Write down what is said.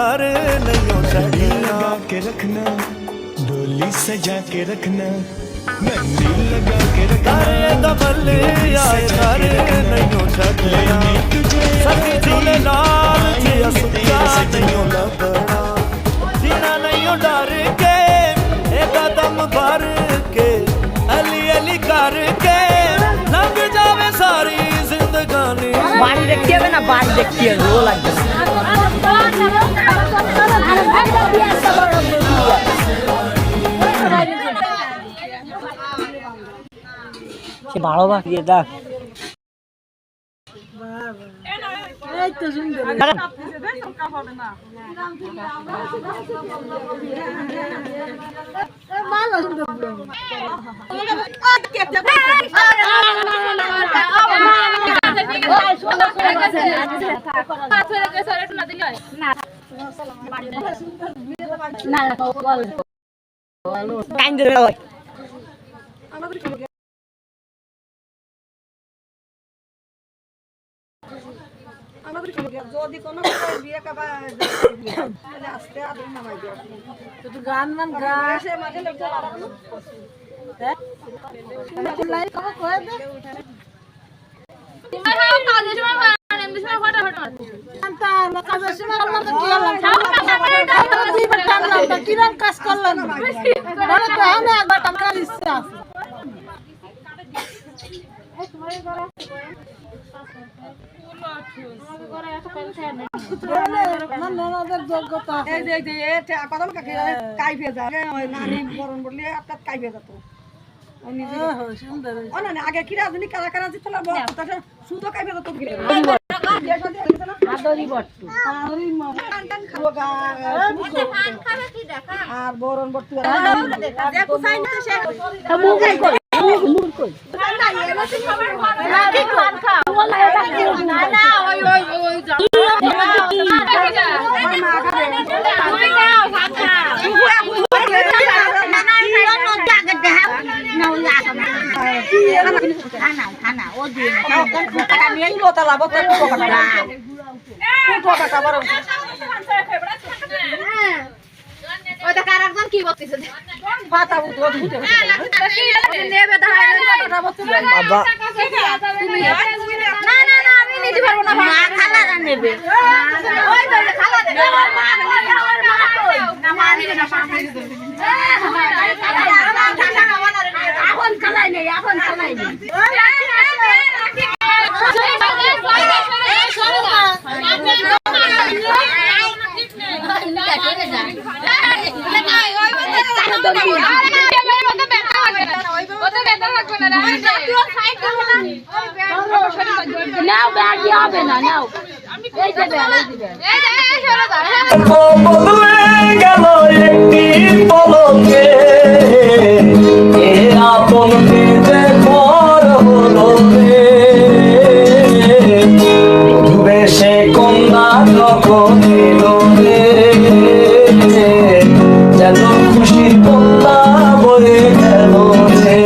यार नहीं छड़ना लगा के रखना डोली सजा के रखना नंदी लगा के रखना दमल आए घर नहीं छड़ना सखी झूले लाल जी सुखा नहीं लगना जीना नहीं डर के एक कदम भर के अली अली करके लंघ जावे सारी जिंदगानी বাড়ি দেখতে হবে না বাড়ি দেখতে হবে ও লাগবে সে ভালো বাকি দেখ এই তো সুন্দর ভালো সুন্দর যদি কোনো বিয়ে কাবা আস্তে আদর নামাই দিও তুই গান মান গা সে মাঝে লাগছে হ্যাঁ লাইভ কবে কই দে কাজের সময় এমনি সময় ফটাফট আনতা না কাজের সময় আমরা তো কি হলাম দিবার টানলাম তো কিরম কাজ করলাম বড় তো হ্যাঁ না একবার টাকার ইচ্ছা আছে এই তোমার ঘরে আগে কিরা কারা কারা শুধু কাইবে আর বরণ বর্তু কি বলতেছে আমি নিতে পারবো না খালা নেবে এখন খালাই নেই এখন খালাই নেই নাও ব্যাগ হবে না নাও এই যে ব্যাগ বদলে গেল একটি পলকে এ আপন যে পর হলো ডুবে সে কন্যা যখন এলো রে যেন খুশি কন্যা বয়ে গেল রে